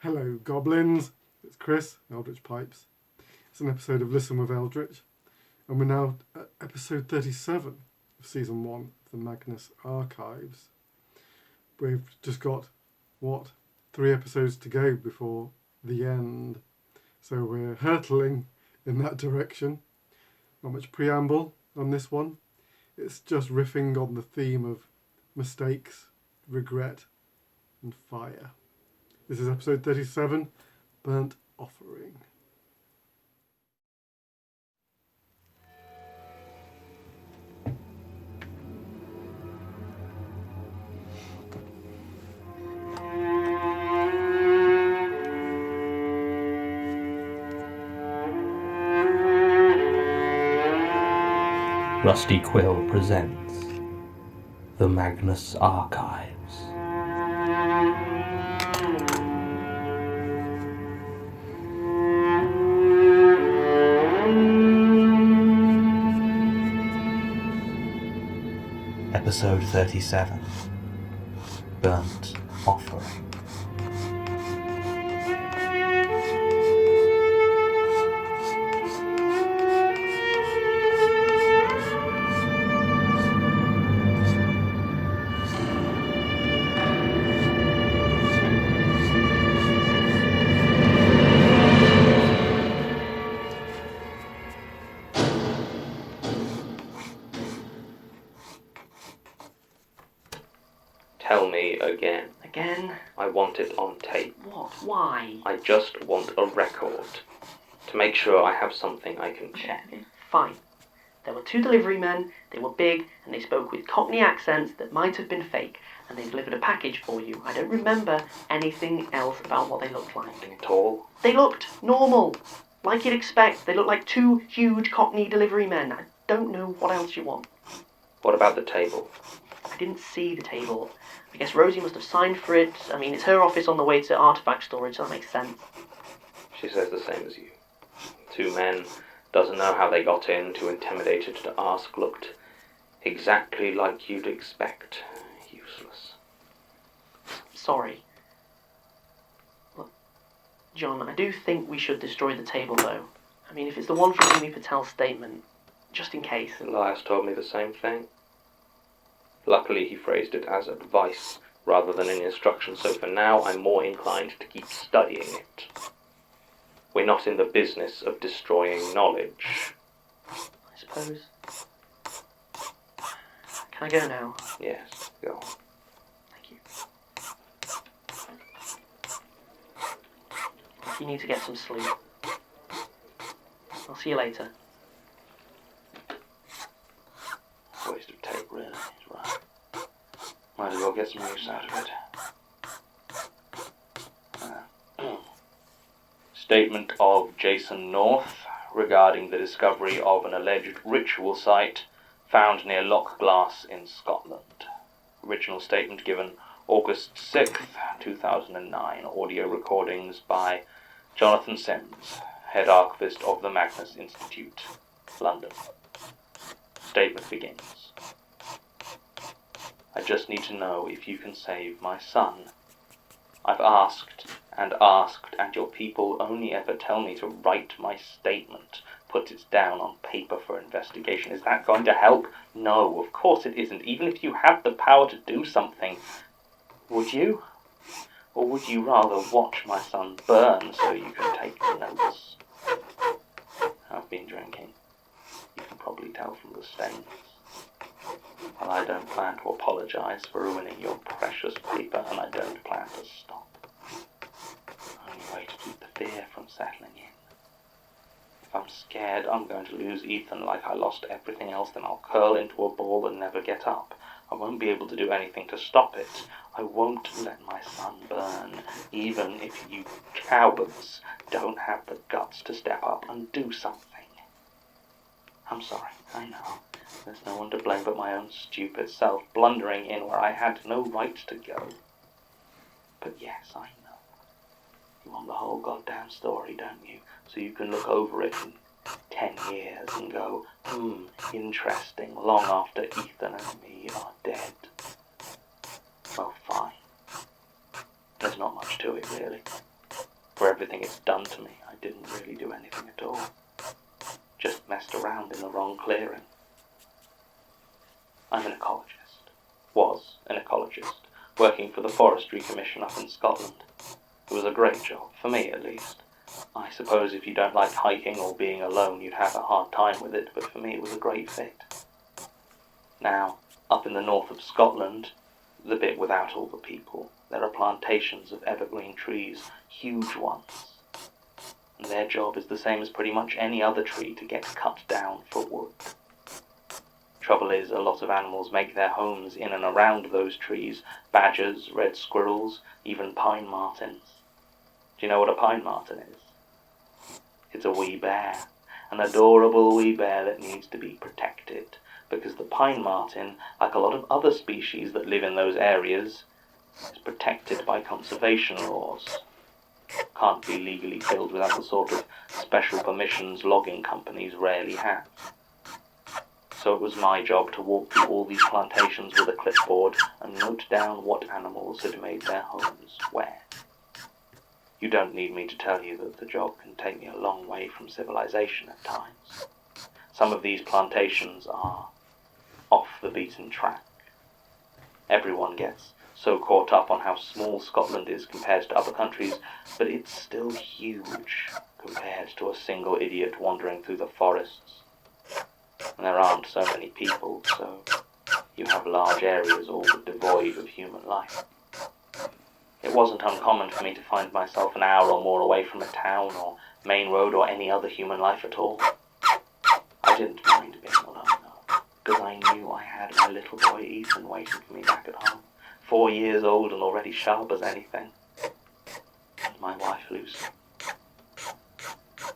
Hello, goblins. It's Chris, Eldritch Pipes. It's an episode of Listen with Eldritch, and we're now at episode 37 of season 1 of the Magnus archives. We've just got, 3 episodes to go before the end. So we're hurtling in that direction. Not much preamble on this one. It's just riffing on the theme of mistakes, regret, and fire. This is episode 37, Burnt Offering. Rusty Quill presents the Magnus Archives. Episode 37, Burnt Offering. Tell me again. Again? I want it on tape. What? Why? I just want a record. To make sure I have something I can check. Fine. There were 2 delivery men, they were big, and they spoke with Cockney accents that might have been fake, and they delivered a package for you. I don't remember anything else about what they looked like. Something tall? They looked normal. Like you'd expect. They looked like 2 huge Cockney delivery men. I don't know what else you want. What about the table? I didn't see the table. I guess Rosie must have signed for it. I mean, it's her office on the way to artifact storage, so that makes sense. She says the same as you. 2 men, doesn't know how they got in, too intimidated to ask, looked exactly like you'd expect. Useless. Sorry. Look, John, I do think we should destroy the table, though. I mean, if it's the one from Amy Patel's statement, just in case. Elias told me the same thing. Luckily, he phrased it as advice rather than an instruction, so for now I'm more inclined to keep studying it. We're not in the business of destroying knowledge. I suppose. Can I go now? Yes, go on. Thank you. You need to get some sleep. I'll see you later. Waste of tape, really. He's right. Might as well get some use out of it. Statement of Jason North regarding the discovery of an alleged ritual site found near Loch Glass in Scotland. Original statement given August 6th, 2009. Audio recordings by Jonathan Sims, head archivist of the Magnus Institute, London. Statement begins. I just need to know if you can save my son. I've asked, and your people only ever tell me to write my statement, put it down on paper for investigation. Is that going to help? No, of course it isn't. Even if you have the power to do something, would you? Or would you rather watch my son burn so you can take notice? I've been drinking. You can probably tell from the stains. And I don't plan to apologize for ruining your precious paper, and I don't plan to stop. Only way to keep the fear from settling in. If I'm scared I'm going to lose Ethan like I lost everything else, then I'll curl into a ball and never get up. I won't be able to do anything to stop it. I won't let my son burn, even if you cowards don't have the guts to step up and do something. I'm sorry, I know. There's no one to blame but my own stupid self, blundering in where I had no right to go. But yes, I know. You want the whole goddamn story, don't you? So you can look over it in 10 years and go, interesting, long after Ethan and me are dead. Well, fine. There's not much to it, really. For everything it's done to me, I didn't really do anything at all. Just messed around in the wrong clearing. I'm an ecologist. Was an ecologist, working for the Forestry Commission up in Scotland. It was a great job, for me at least. I suppose if you don't like hiking or being alone, you'd have a hard time with it, but for me it was a great fit. Now, up in the north of Scotland, the bit without all the people, there are plantations of evergreen trees, huge ones. And their job is the same as pretty much any other tree, to get cut down for wood. Trouble is, a lot of animals make their homes in and around those trees. Badgers, red squirrels, even pine martens. Do you know what a pine marten is? It's a wee bear. An adorable wee bear that needs to be protected. Because the pine marten, like a lot of other species that live in those areas, is protected by conservation laws. Can't be legally killed without the sort of special permissions logging companies rarely have. So it was my job to walk through all these plantations with a clipboard and note down what animals had made their homes where. You don't need me to tell you that the job can take me a long way from civilization at times. Some of these plantations are off the beaten track. Everyone gets so caught up on how small Scotland is compared to other countries, but it's still huge compared to a single idiot wandering through the forests. And there aren't so many people, so you have large areas all but devoid of human life. It wasn't uncommon for me to find myself an hour or more away from a town or main road or any other human life at all. I didn't mind being alone, though, because I knew I had my little boy Ethan waiting for me back at home, 4 years old and already sharp as anything. And my wife Lucy.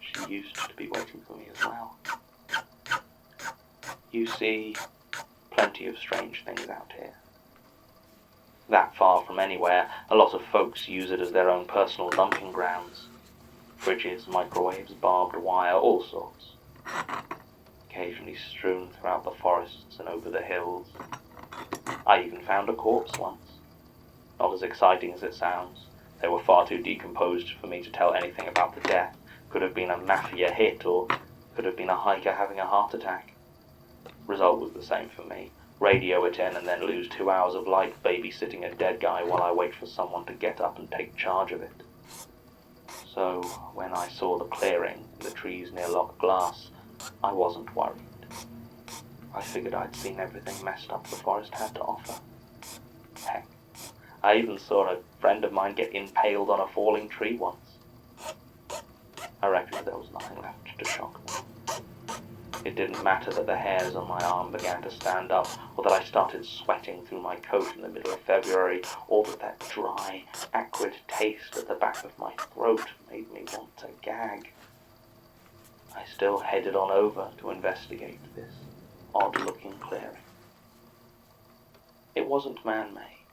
She used to be waiting for me as well. You see plenty of strange things out here. That far from anywhere, a lot of folks use it as their own personal dumping grounds. Fridges, microwaves, barbed wire, all sorts. Occasionally strewn throughout the forests and over the hills. I even found a corpse once. Not as exciting as it sounds. They were far too decomposed for me to tell anything about the death. Could have been a mafia hit, or could have been a hiker having a heart attack. Result was the same for me. Radio it in and then lose 2 hours of life babysitting a dead guy while I wait for someone to get up and take charge of it. So, when I saw the clearing in the trees near Loch Glass, I wasn't worried. I figured I'd seen everything messed up the forest had to offer. Heck, I even saw a friend of mine get impaled on a falling tree once. I reckoned there was nothing left to shock me. It didn't matter that the hairs on my arm began to stand up, or that I started sweating through my coat in the middle of February, or that dry, acrid taste at the back of my throat made me want to gag. I still headed on over to investigate this odd-looking clearing. It wasn't man-made,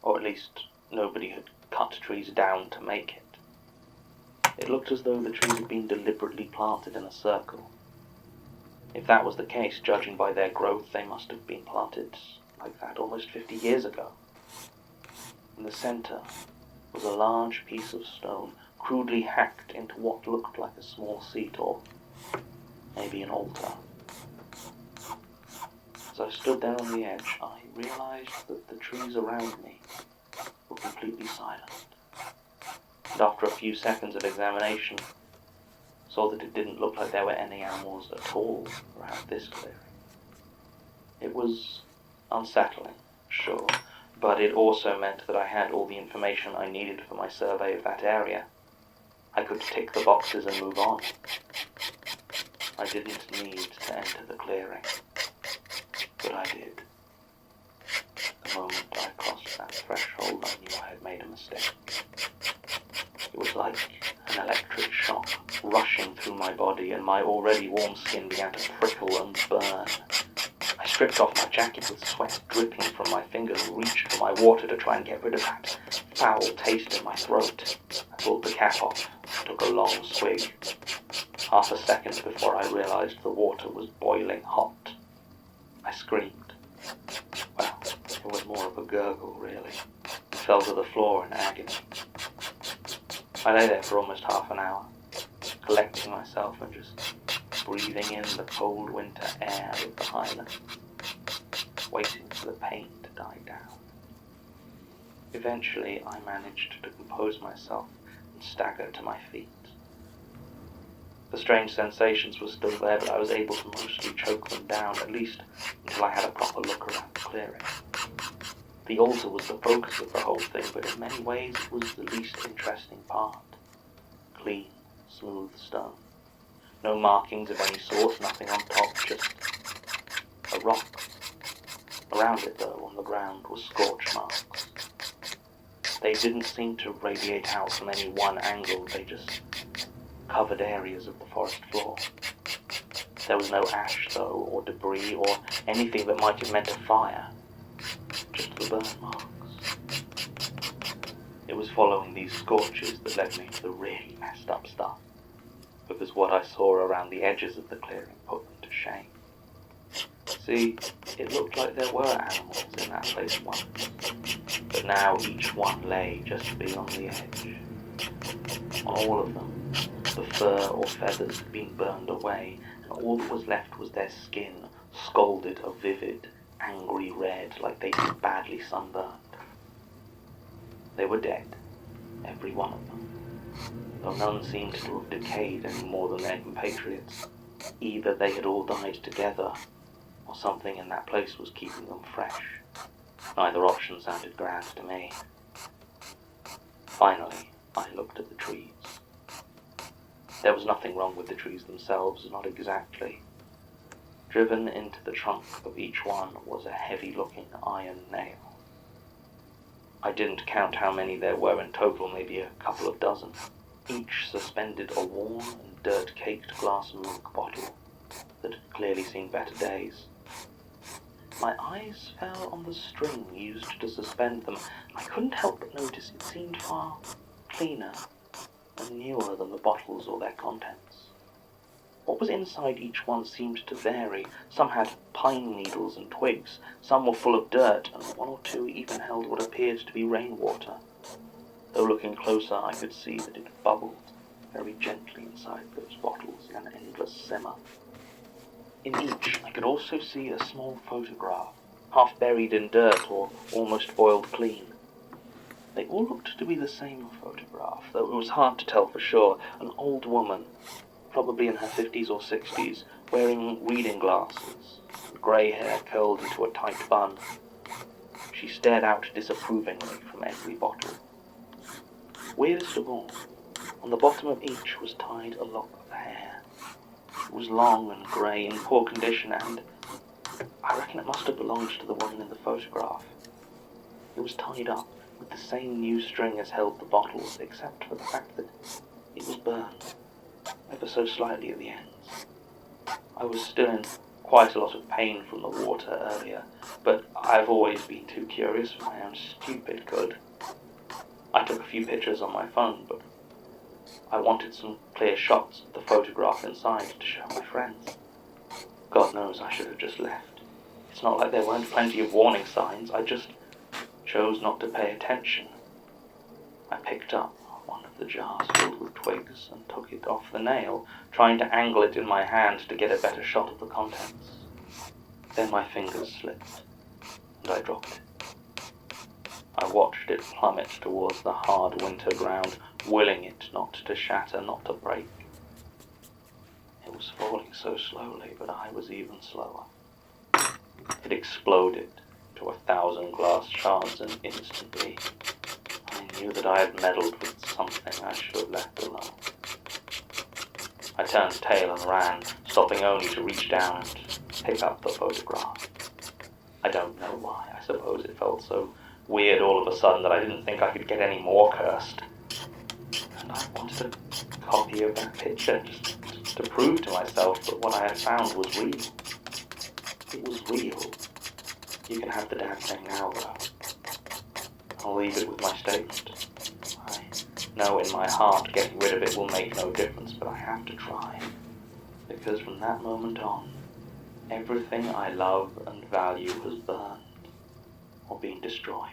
or at least nobody had cut trees down to make it. It looked as though the trees had been deliberately planted in a circle. If that was the case, judging by their growth, they must have been planted like that almost 50 years ago. In the center was a large piece of stone, crudely hacked into what looked like a small seat or maybe an altar. As I stood there on the edge, I realized that the trees around me were completely silent. And after a few seconds of examination, saw that it didn't look like there were any animals at all around this clearing. It was unsettling, sure, but it also meant that I had all the information I needed for my survey of that area. I could tick the boxes and move on. I didn't need to enter the clearing, but I did. The moment I crossed that threshold, I knew I had made a mistake. It was like an electric shock rushing through my body, and my already warm skin began to prickle and burn. I stripped off my jacket with sweat dripping from my fingers and reached for my water to try and get rid of that foul taste in my throat. I pulled the cap off and took a long swig. Half a second before I realized the water was boiling hot. I screamed. Well, it was more of a gurgle, really, and fell to the floor in agony. I lay there for almost half an hour, collecting myself and just breathing in the cold winter air of the Highlands, waiting for the pain to die down. Eventually, I managed to compose myself and stagger to my feet. The strange sensations were still there, but I was able to mostly choke them down, at least until I had a proper look around the clearing. The altar was the focus of the whole thing, but in many ways it was the least interesting part. Clean, smooth stone. No markings of any sort, nothing on top, just a rock. Around it, though, on the ground, were scorch marks. They didn't seem to radiate out from any one angle, they just covered areas of the forest floor. There was no ash, though, or debris, or anything that might have meant a fire. Just the burn marks. It was following these scorches that led me to the really messed up stuff, because what I saw around the edges of the clearing put them to shame. See, it looked like there were animals in that place once, but now each one lay just beyond the edge. On all of them, the fur or feathers had been burned away, and all that was left was their skin, scalded a vivid, angry red like they'd been badly sunburned. They were dead, every one of them, though none seemed to have decayed any more than their compatriots. Either they had all died together, or something in that place was keeping them fresh. Neither option sounded grand to me. Finally, I looked at the trees. There was nothing wrong with the trees themselves, not exactly. Driven into the trunk of each one was a heavy-looking iron nail. I didn't count how many there were in total, maybe a couple of dozen. Each suspended a worn and dirt-caked glass milk bottle that had clearly seen better days. My eyes fell on the string used to suspend them, and I couldn't help but notice it seemed far cleaner and newer than the bottles or their contents. What was inside each one seemed to vary. Some had pine needles and twigs, some were full of dirt, and one or two even held what appeared to be rainwater. Though looking closer, I could see that it bubbled very gently inside those bottles in an endless simmer. In each, I could also see a small photograph, half buried in dirt or almost boiled clean. They all looked to be the same photograph, though it was hard to tell for sure. An old woman, probably in her 50s or 60s, wearing reading glasses, grey hair curled into a tight bun. She stared out disapprovingly from every bottle. Weirdest of all, on the bottom of each was tied a lock of hair. It was long and grey, in poor condition, and I reckon it must have belonged to the woman in the photograph. It was tied up with the same new string as held the bottles, except for the fact that it was burned, ever so slightly at the ends. I was still in quite a lot of pain from the water earlier, but I've always been too curious for my own stupid good. I took a few pictures on my phone, but I wanted some clear shots of the photograph inside to show my friends. God knows I should have just left. It's not like there weren't plenty of warning signs, I just chose not to pay attention. I picked up one of the jars filled with twigs and took it off the nail, trying to angle it in my hand to get a better shot of the contents. Then my fingers slipped, and I dropped it. I watched it plummet towards the hard winter ground, willing it not to shatter, not to break. It was falling so slowly, but I was even slower. It exploded into 1,000 glass shards, and instantly I knew that I had meddled with something I should have left alone. I turned tail and ran, stopping only to reach down and pick up the photograph. I don't know why. I suppose it felt so weird all of a sudden that I didn't think I could get any more cursed. And I wanted a copy of that picture just to prove to myself that what I had found was real. It was real. You can have the damn thing now, though. I'll leave it with my statement. I know in my heart getting rid of it will make no difference, but I have to try. Because from that moment on, everything I love and value has burned or been destroyed.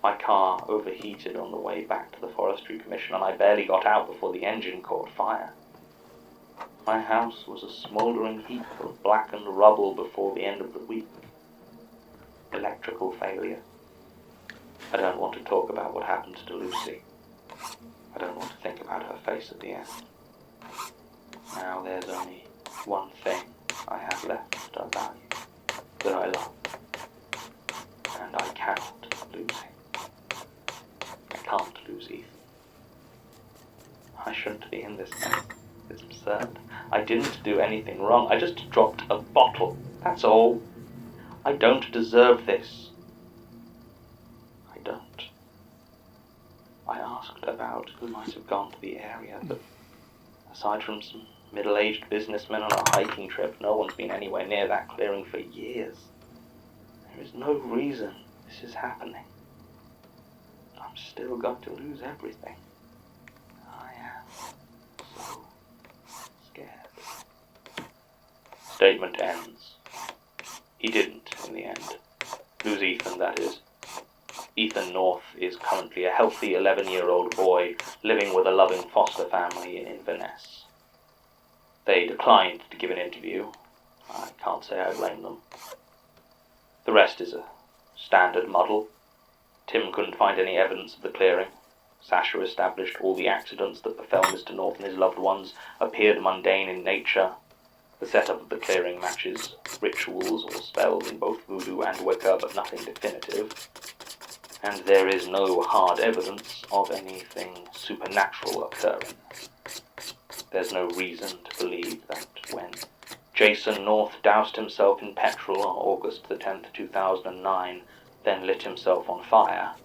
My car overheated on the way back to the Forestry Commission, and I barely got out before the engine caught fire. My house was a smouldering heap of blackened rubble before the end of the week. Electrical failure. I don't want to talk about what happened to Lucy. I don't want to think about her face at the end. Now there's only one thing I have left that I value, that I love, and I cannot lose him. I can't lose Ethan. I shouldn't be in this mess. It's absurd. I didn't do anything wrong. I just dropped a bottle. That's all. I don't deserve this. I don't. I asked about who might have gone to the area, but aside from some middle-aged businessmen on a hiking trip, no one's been anywhere near that clearing for years. There is no reason this is happening. I'm still going to lose everything. I am so scared. Statement ends. He didn't, in the end. Lose Ethan, that is. Ethan North is currently a healthy 11-year-old boy living with a loving foster family in Inverness. They declined to give an interview. I can't say I blame them. The rest is a standard muddle. Tim couldn't find any evidence of the clearing. Sasha established all the accidents that befell Mr. North and his loved ones appeared mundane in nature. The setup of the clearing matches rituals or spells in both voodoo and Wicca, but nothing definitive. And there is no hard evidence of anything supernatural occurring. There's no reason to believe that when Jason North doused himself in petrol on August the 10th, 2009, then lit himself on fire,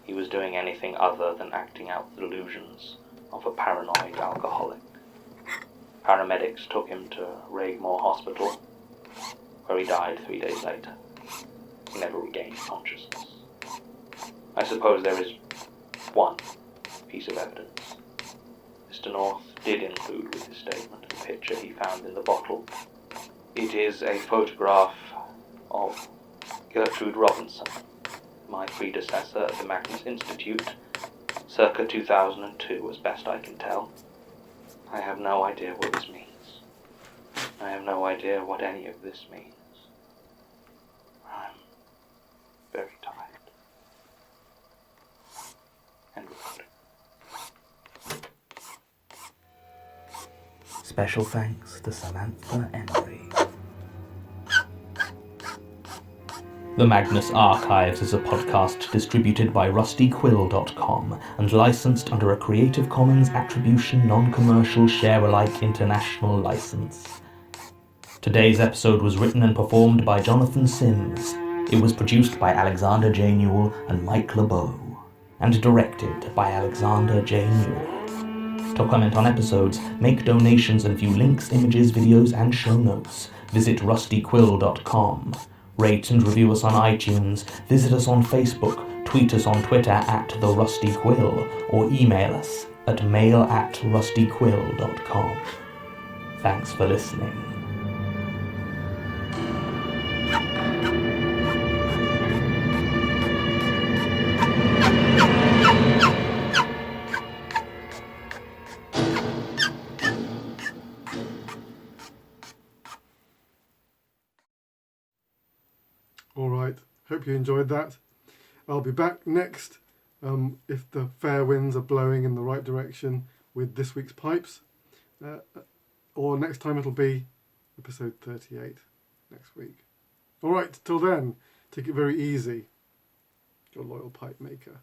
he was doing anything other than acting out the delusions of a paranoid alcoholic. Paramedics took him to Raigmore Hospital, where he died 3 days later. He never regained consciousness. I suppose there is one piece of evidence. Mr. North did include with his statement a picture he found in the bottle. It is a photograph of Gertrude Robinson, my predecessor at the Magnus Institute, circa 2002, as best I can tell. I have no idea what this means. I have no idea what any of this means. I'm very tired. And recording. Special thanks to Samantha Emery. The Magnus Archives is a podcast distributed by rustyquill.com and licensed under a Creative Commons Attribution Non-Commercial Share-alike International license. Today's episode was written and performed by Jonathan Sims. It was produced by Alexander J. Newell and Mike LeBeau, and directed by Alexander J. Newell. To comment on episodes, make donations and view links, images, videos, and show notes, visit rustyquill.com. Rate and review us on iTunes, visit us on Facebook, tweet us on Twitter at The Rusty Quill, or email us at mail@rustyquill.com. Thanks for listening. All right, hope you enjoyed that. I'll be back next, if the fair winds are blowing in the right direction, with this week's pipes. Or next time it'll be episode 38 next week. All right, till then, take it very easy. Your loyal pipe maker.